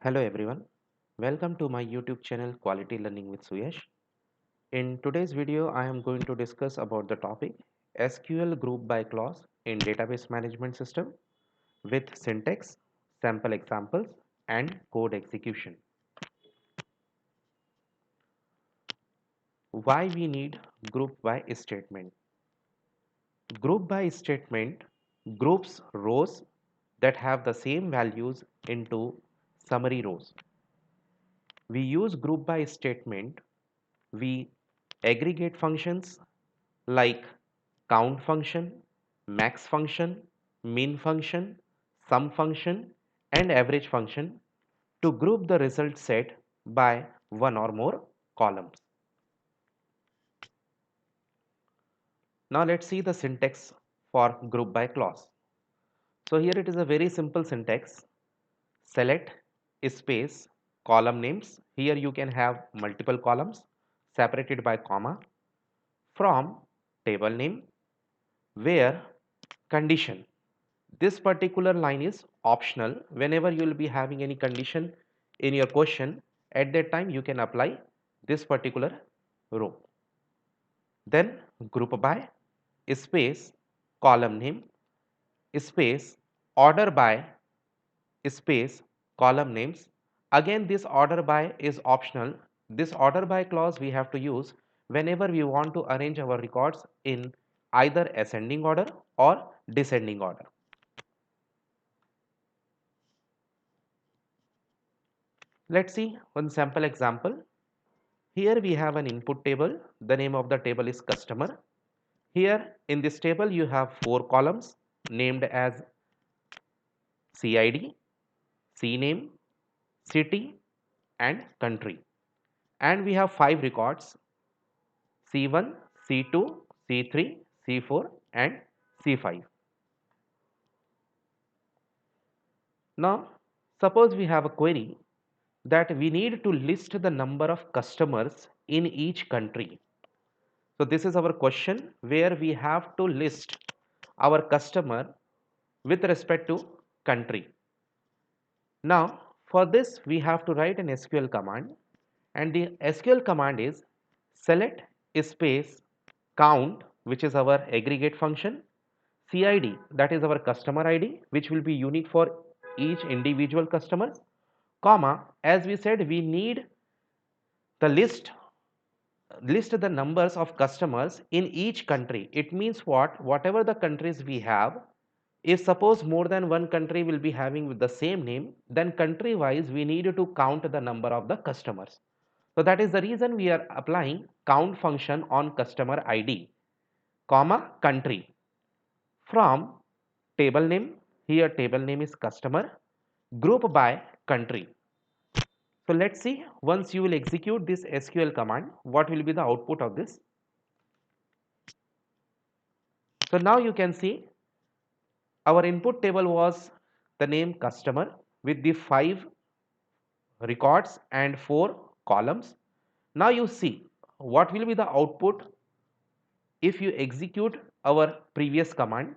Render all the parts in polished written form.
Hello everyone, welcome to my YouTube channel Quality Learning with Suyash. In today's video, I am going to discuss about the topic SQL group by clause in database management system with syntax, sample examples and code execution. Why we need group by statement? Group by statement groups rows that have the same values into summary rows. We use group by statement. We aggregate functions like count function, max function, min function, sum function, and average function to group the result set by one or more columns. Now let's see the syntax for group by clause. So here it is a very simple syntax. Select space column names. Here you can have multiple columns separated by comma from table name where condition. This particular line is optional. Whenever you will be having any condition in your question, at that time you can apply this particular row. Then group by space column name space order by space column names. Again this order by is optional. This order by clause we have to use whenever we want to arrange our records in either ascending order or descending order. Let's see one sample example. Here we have an input table. The name of the table is customer. Here in this table you have four columns named as CID, CNAME, city and country. And we have five records C1, C2, C3, C4 and C5. Now suppose we have a query that we need to list the number of customers in each country. So this is our question where we have to list our customer with respect to country. Now for this we have to write an SQL command, and the SQL command is select space count, which is our aggregate function, CID, that is our customer ID, which will be unique for each individual customer, comma, as we said we need the list the numbers of customers in each country. It means whatever the countries we have, if suppose more than one country will be having with the same name, then country wise we need to count the number of the customers. So that is the reason we are applying count function on customer ID comma country from table name. Here table name is customer, group by country. So let's see, once you will execute this SQL command, what will be the output of this. So now you can see our input table was the name customer with the five records and four columns. Now you see what will be the output if you execute our previous command.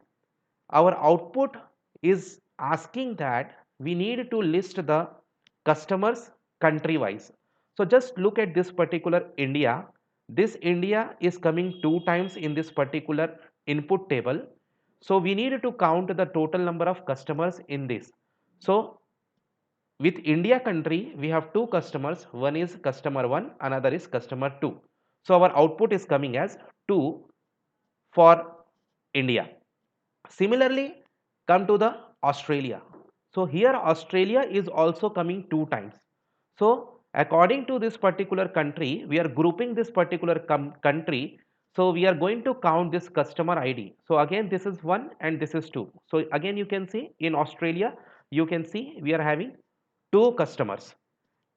Our output is asking that we need to list the customers country wise. So just look at this particular India. This India is coming two times in this particular input table. So we need to count the total number of customers in this. So with India country, we have two customers. One is customer 1, another is customer 2. So our output is coming as 2 for India. Similarly, come to the Australia. So here Australia is also coming two times. So according to this particular country, we are grouping this particular country. So we are going to count this customer ID. So again this is 1 and this is 2. So again you can see in Australia, you can see we are having two customers.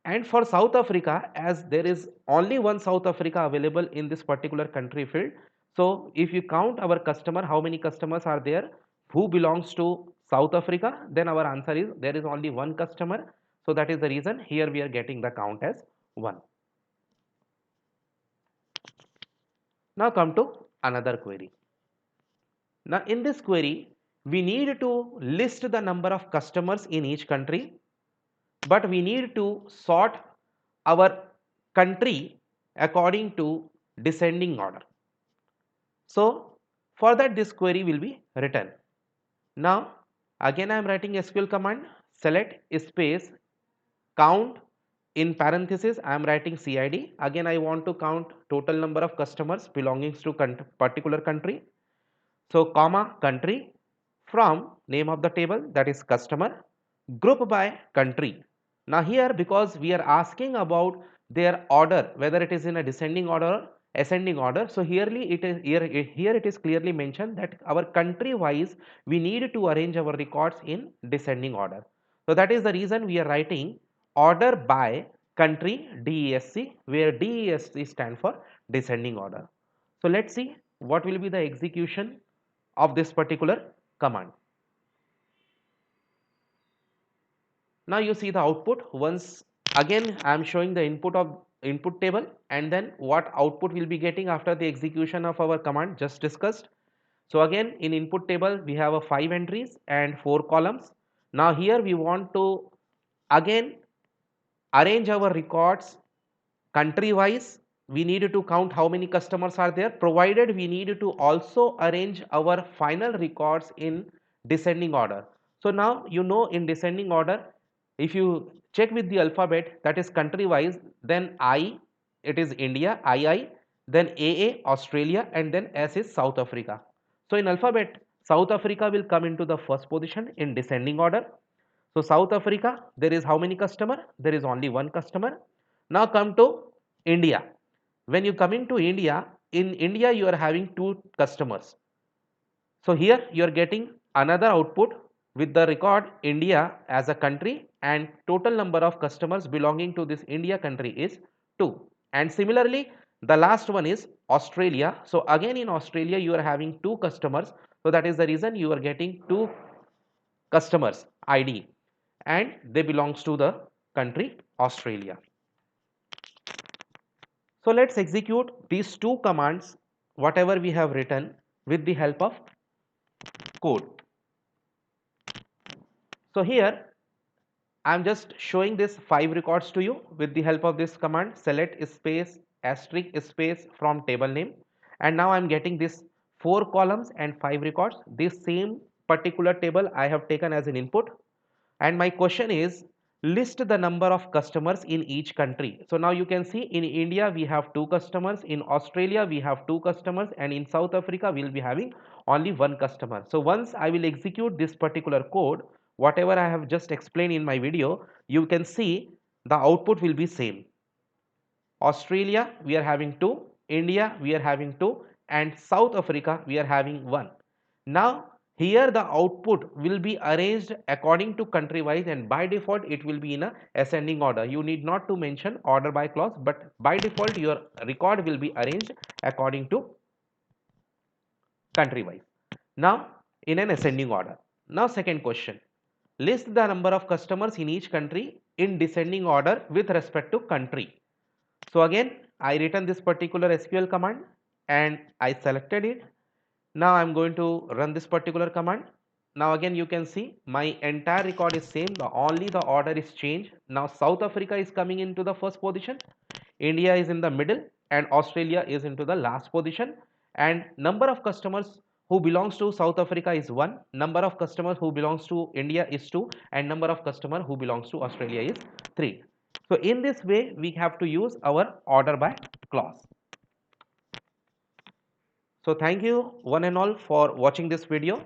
And for South Africa, as there is only one South Africa available in this particular country field, so if you count our customer, how many customers are there who belongs to South Africa, then our answer is there is only one customer. So that is the reason here we are getting the count as 1. Now come to another query. Now in this query, we need to list the number of customers in each country. but we need to sort our country according to descending order. So for that this query will be written. Now again I am writing SQL command, select space count, in parenthesis I am writing CID. Again I want to count total number of customers belonging to particular country. So comma country, from name of the table, that is customer, group by country. Now here, because we are asking about their order, whether it is in a descending order or ascending order, so here it is clearly mentioned that our country wise we need to arrange our records in descending order. So that is the reason we are writing order by country, DESC, where DESC stand for descending order. So let's see what will be the execution of this particular command. Now you see the output. Once again I am showing the input table, and then what output will be getting after the execution of our command just discussed. So again in input table we have a 5 entries and 4 columns. Now here we want to again arrange our records country wise. We need to count how many customers are there, provided we need to also arrange our final records in descending order. So now you know in descending order, if you check with the alphabet, that is country wise, then I, it is India, II, then AA Australia, and then S is South Africa. So in alphabet, South Africa will come into the first position in descending order. So South Africa, there is how many customer? There is only one customer. Now come to India. When you come into India, in India you are having two customers. So here you are getting another output with the record India as a country, and total number of customers belonging to this India country is 2. And similarly, the last one is Australia. So again in Australia you are having two customers. So that is the reason you are getting two customers ID, and they belongs to the country Australia. So let's execute these two commands whatever we have written with the help of code. So here I am just showing this 5 records to you with the help of this command, select space asterisk space from table name, and now I am getting this 4 columns and 5 records. This same particular table I have taken as an input, and my question is list the number of customers in each country. So now you can see in India we have 2 customers, in Australia we have 2 customers, and in South Africa we will be having only 1 customer. So once I will execute this particular code, whatever I have just explained in my video, you can see the output will be same. Australia we are having 2, India we are having 2, and South Africa we are having 1. Now here the output will be arranged according to country wise, and by default it will be in a ascending order. You need not to mention order by clause, but by default your record will be arranged according to country wise. Now in an ascending order. Now second question, list the number of customers in each country in descending order with respect to country. So again I written this particular SQL command and I selected it. Now I'm going to run this particular command. Now again you can see my entire record is same, only the order is changed. Now South Africa is coming into the first position, India is in the middle, and Australia is into the last position, and number of customers who belongs to South Africa is 1, number of customers who belongs to India is 2, and number of customer who belongs to Australia is 3. So in this way we have to use our order by clause. So thank you one and all for watching this video.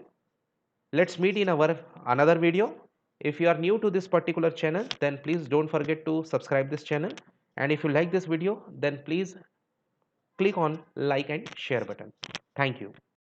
Let's meet in our another video. If you are new to this particular channel, then please don't forget to subscribe this channel. And if you like this video, then please click on like and share button. Thank you.